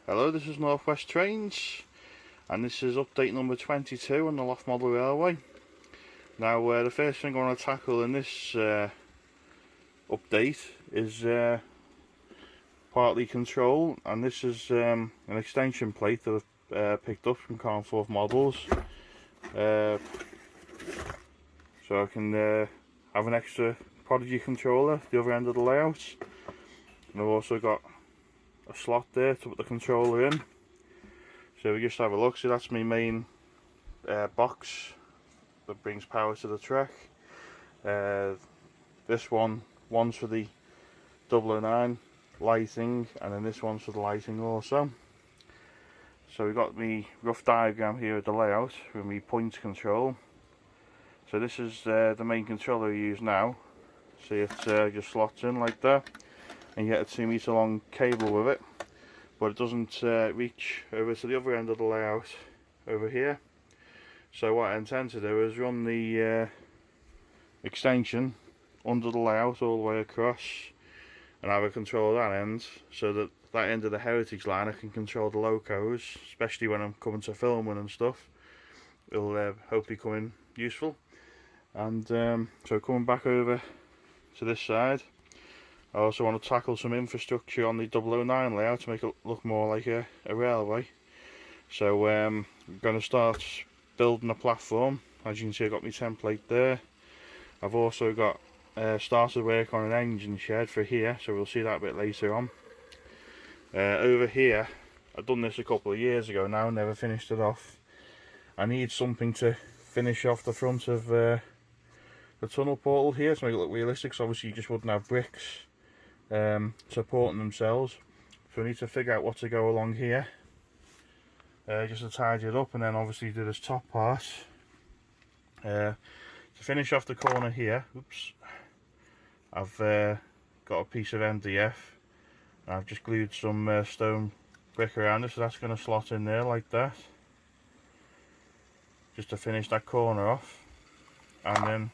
Hello, this is Northwest Trains, and this is update number 22 on the Loft Model Railway. Now, the first thing I want to tackle in this update is partly control, and this is an extension plate that I've picked up from Carnforth Models, so I can have an extra Prodigy controller at the other end of the layout. And I've also got a slot there to put the controller in. So we just have a look. So that's my main box that brings power to the track. This one's for the 009 lighting, and then this one's for the lighting also. So we've got the rough diagram here of the layout with my point control. So this is the main controller we use now. See, it just slots in like that, and you get a 2 meter long cable with it, but it doesn't reach over to the other end of the layout over here. So what I intend to do is run the extension under the layout all the way across, and have a control at that end, so that that end of the heritage line I can control the locos, especially when I'm coming to filming and stuff. It'll hopefully come in useful. And so coming back over to this side, I also want to tackle some infrastructure on the 009 layout to make it look more like a railway. So I'm going to start building a platform. As you can see, I've got my template there. I've also got started work on an engine shed for here, so we'll see that a bit later on. Over here, I've done this a couple of years ago now, never finished it off. I need something to finish off the front of the tunnel portal here to make it look realistic, so obviously you just wouldn't have bricks supporting themselves. So I need to figure out what to go along here, just to tidy it up, and then obviously do this top part. To finish off the corner here, oops, I've got a piece of MDF, and I've just glued some stone brick around it, so that's going to slot in there like that, just to finish that corner off. And then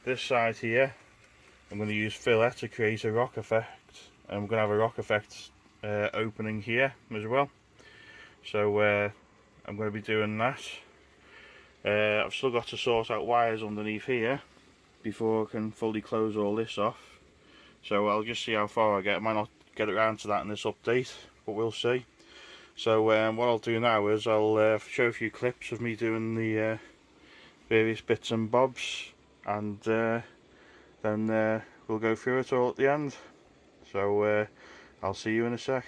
this side here, I'm going to use fillet to create a rock effect, and I'm going to have a rock effect opening here as well. So I'm going to be doing that. I've still got to sort out wires underneath here before I can fully close all this off. So I'll just see how far I get. I might not get around to that in this update, but we'll see. So what I'll do now is I'll show a few clips of me doing the various bits and bobs, and then we'll go through it all at the end. So I'll see you in a sec.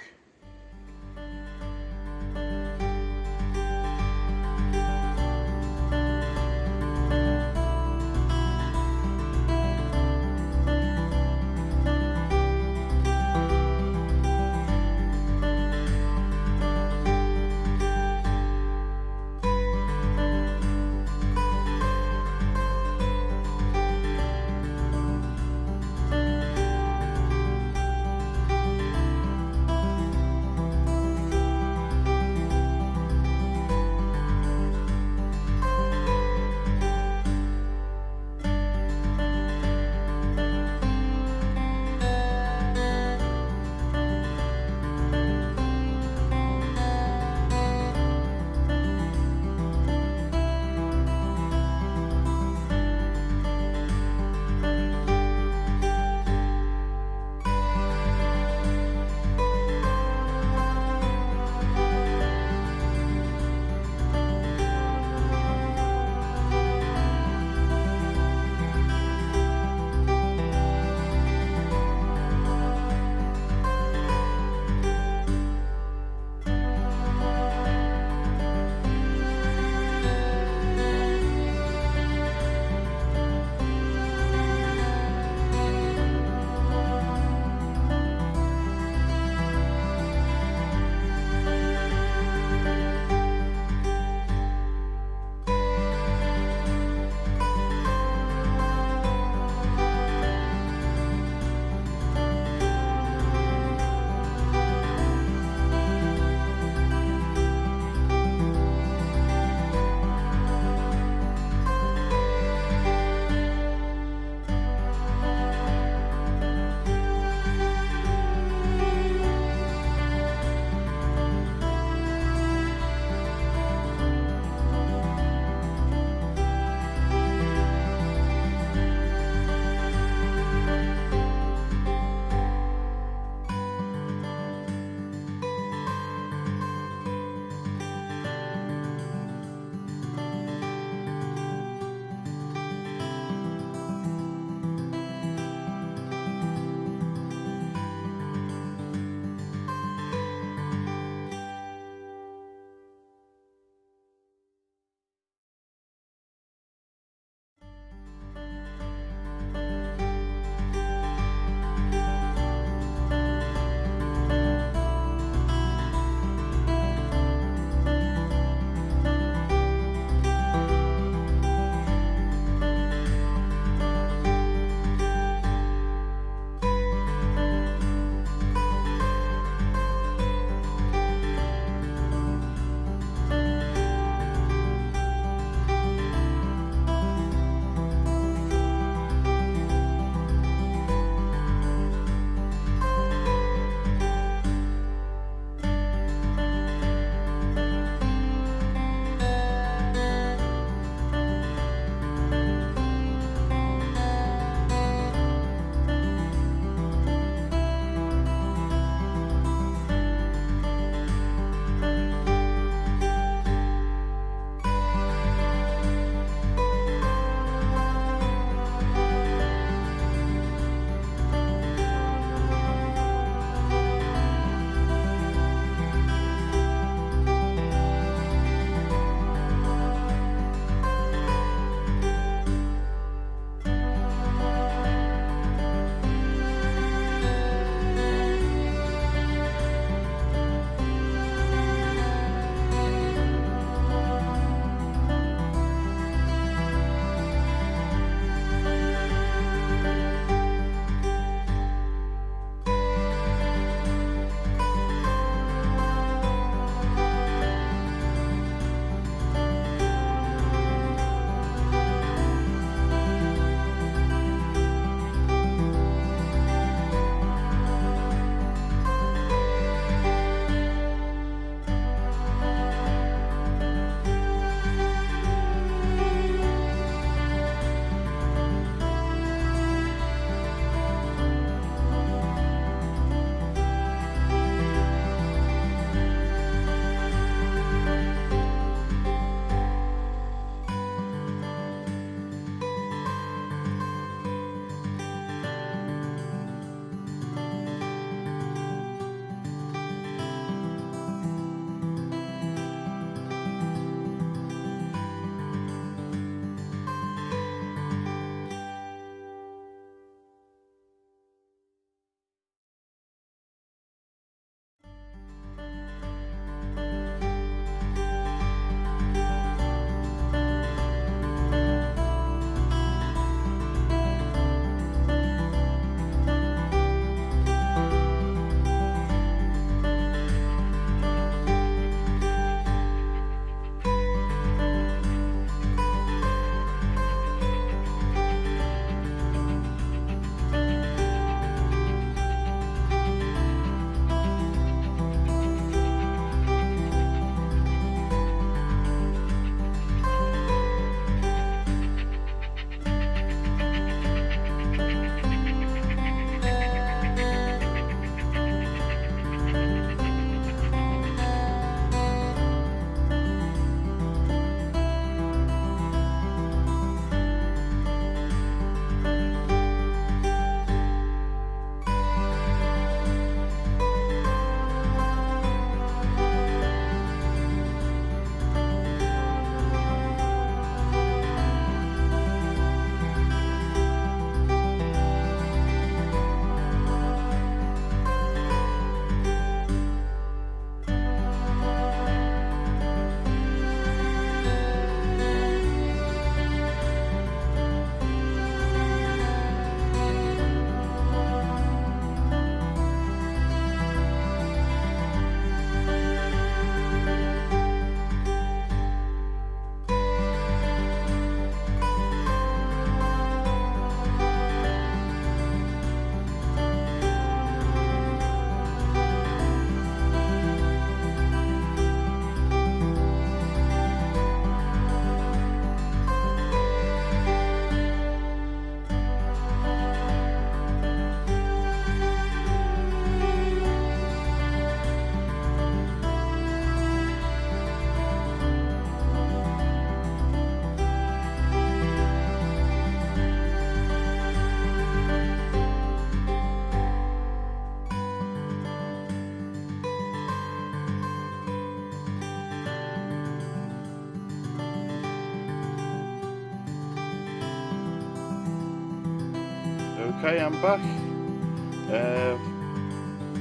Okay, I'm back.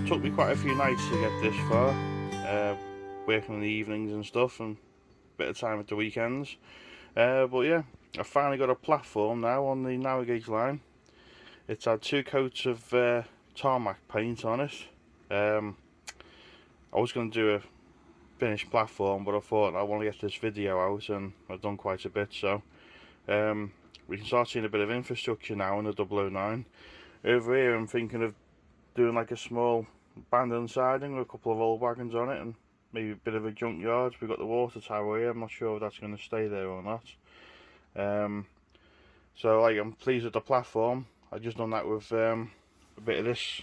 Took me quite a few nights to get this far, working in the evenings and stuff, and a bit of time at the weekends. But yeah, I finally got a platform now on the narrow gauge line. It's had 2 coats of tarmac paint on it. I was going to do a finished platform, but I thought I want to get this video out, and I've done quite a bit, so we can start seeing a bit of infrastructure now in the 009. Over here I'm thinking of doing like a small abandoned siding with a couple of old wagons on it, and maybe a bit of a junkyard. We've got the water tower here. I'm not sure if that's going to stay there or not. So like, I'm pleased with the platform. I just done that with a bit of this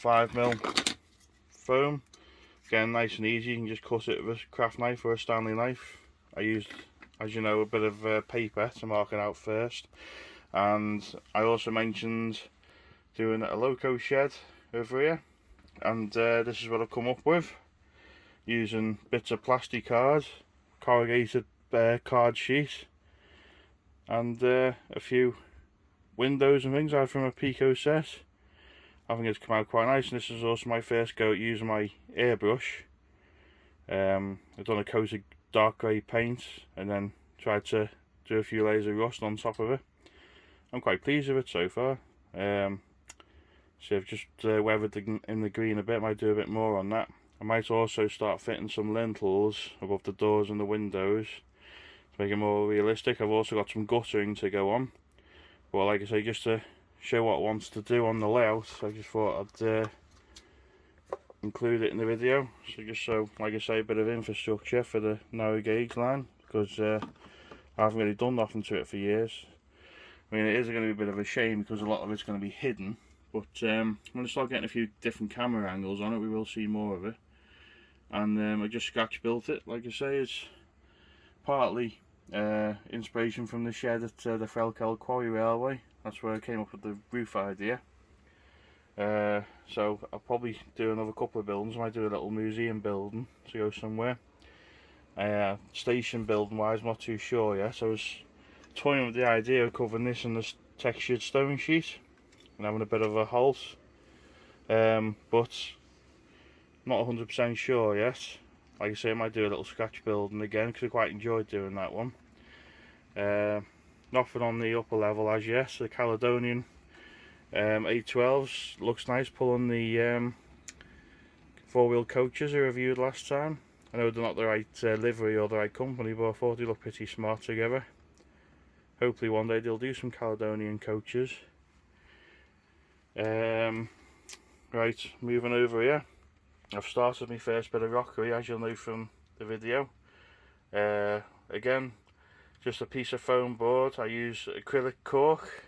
5mm foam. Again, nice and easy. You can just cut it with a craft knife or a Stanley knife. I used, as you know, a bit of paper to mark it out first. And I also mentioned doing a loco shed over here, and this is what I've come up with, using bits of plastic card, corrugated card sheet, and a few windows and things out from a Pico set. I think it's come out quite nice, and this is also my first go at using my airbrush. I've done a coat of dark grey paint and then tried to do a few layers of rust on top of it. I'm quite pleased with it so far. So I've just weathered in the green a bit. Might do a bit more on that. I might also start fitting some lintels above the doors and the windows to make it more realistic. I've also got some guttering to go on, but like I say, just to show what I want to do on the layout, I just thought I'd include it in the video. So just so, like I say, a bit of infrastructure for the narrow gauge line, because I haven't really done nothing to it for years. I mean, it is going to be a bit of a shame because a lot of it's going to be hidden, but I'm going to start getting a few different camera angles on it. We will see more of it. And I just scratch built it. Like I say, it's partly inspiration from the shed at the Felkel Quarry Railway. That's where I came up with the roof idea. So I'll probably do another couple of buildings. I might do a little museum building to go somewhere. Station building wise, I'm not too sure yet. So I was toying with the idea of covering this in this textured stone sheet and having a bit of a halt, but not 100% sure yet. Like I say, I might do a little scratch building again because I quite enjoyed doing that one. Nothing on the upper level as yet. The Caledonian 812s looks nice, pulling the 4-wheel coaches I reviewed last time. I know they're not the right livery or the right company, but I thought they looked pretty smart together. Hopefully one day they'll do some Caledonian coaches. Right, moving over here. I've started my first bit of rockery, as you'll know from the video. Again, just a piece of foam board. I use acrylic cork.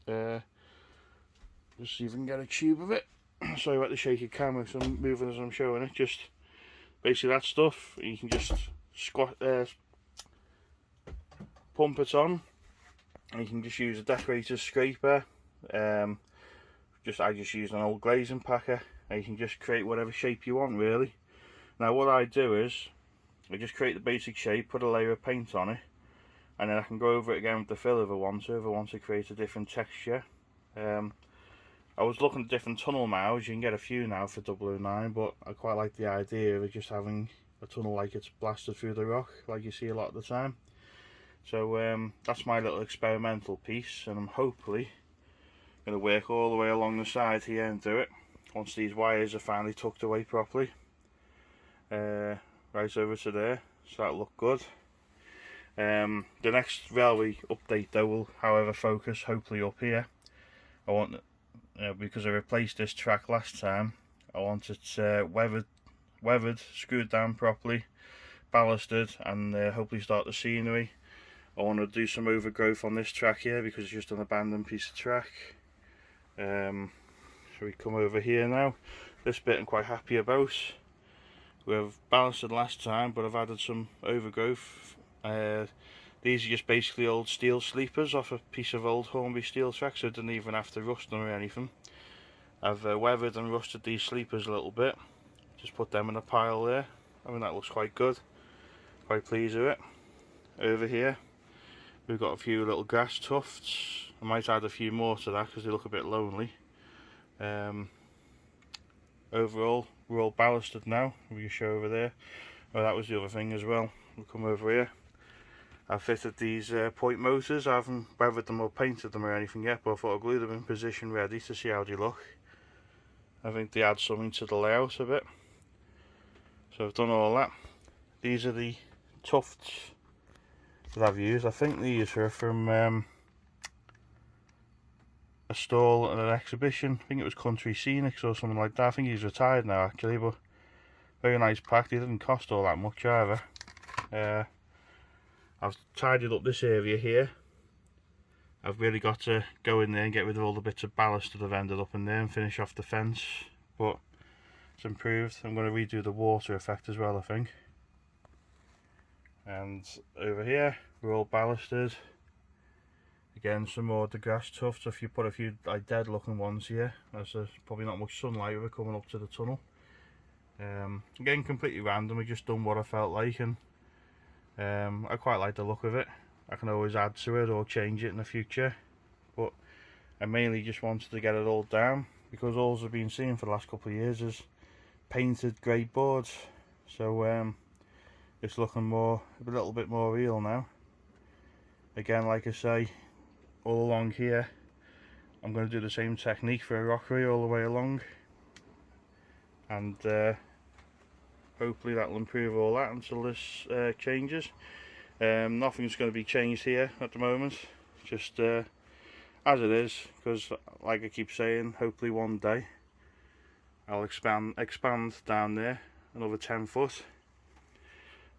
Just see if I can get a tube of it. Sorry about the shaky camera, so I'm moving as I'm showing it. Just basically that stuff. You can just pump it on, and you can just use a decorator's scraper. I just use an old glazing packer, and you can just create whatever shape you want, really. Now what I do is I just create the basic shape, put a layer of paint on it, and then I can go over it again with the fill if I want to create a different texture. I was looking at different tunnel mouths. You can get a few now for 009, but I quite like the idea of just having a tunnel like it's blasted through the rock, like you see a lot of the time. So that's my little experimental piece, and I'm hopefully going to work all the way along the side here and do it once these wires are finally tucked away properly. Right over to there, so that'll look good. The next railway update though will however focus hopefully up here. I want, because I replaced this track last time, I want it weathered, screwed down properly, ballasted, and hopefully start the scenery. I want to do some overgrowth on this track here because it's just an abandoned piece of track. So we come over here now. This bit I'm quite happy about. We've ballasted last time, but I've added some overgrowth. These are just basically old steel sleepers off a piece of old Hornby steel track, so I didn't even have to rust them or anything. I've weathered and rusted these sleepers a little bit. Just put them in a pile there. I mean, that looks quite good. Quite pleased with it. Over here we've got a few little grass tufts. I might add a few more to that because they look a bit lonely. Overall, we're all ballasted now. We can show over there. Oh, that was the other thing as well. We'll come over here. I've fitted these point motors. I haven't weathered them or painted them or anything yet, but I thought I'd glue them in position ready to see how they look. I think they add something to the layout a bit. So I've done all that. These are the tufts that I've used. I think these are from a stall at an exhibition. I think it was Country Scenics or something like that. I think he's retired now actually, but very nice pack. They didn't cost all that much either. I've tidied up this area here. I've really got to go in there and get rid of all the bits of ballast that have ended up in there and finish off the fence, but it's improved. I'm going to redo the water effect as well, I think. And over here we're all ballasted. Again, some more of the grass tufts. If you put a few like dead looking ones here, as there's probably not much sunlight with it coming up to the tunnel. Again, completely random. I just done what I felt like, and I quite like the look of it. I can always add to it or change it in the future, but I mainly just wanted to get it all down because all I've been seeing for the last couple of years is painted grey boards. So it's looking a little bit more real now. Again, like I say, all along here I'm going to do the same technique for a rockery all the way along, and hopefully that will improve all that until this changes. Nothing's going to be changed here at the moment, just as it is, because like I keep saying, hopefully one day I'll expand down there another 10 foot.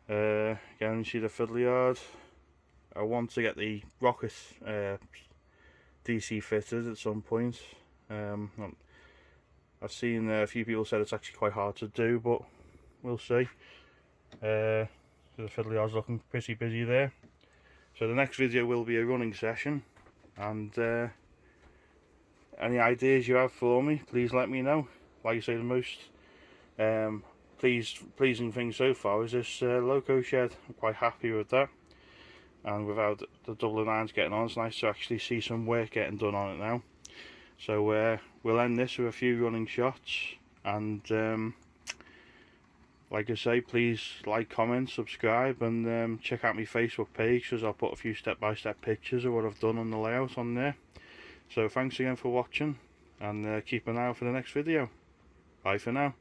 Again, you see the fiddly yard. I want to get the rocket DC fitted at some point. I've seen a few people said it's actually quite hard to do, but we'll see. So the fiddly yard's looking pretty busy there. So the next video will be a running session, and any ideas you have for me, please let me know. Like I say, the most pleasing thing so far is this loco shed. I'm quite happy with that, and without the 009s getting on, it's nice to actually see some work getting done on it now. So we'll end this with a few running shots, and like I say, please like, comment, subscribe, and check out my Facebook page, because I'll put a few step-by-step pictures of what I've done on the layout on there. So thanks again for watching, and keep an eye out for the next video. Bye for now.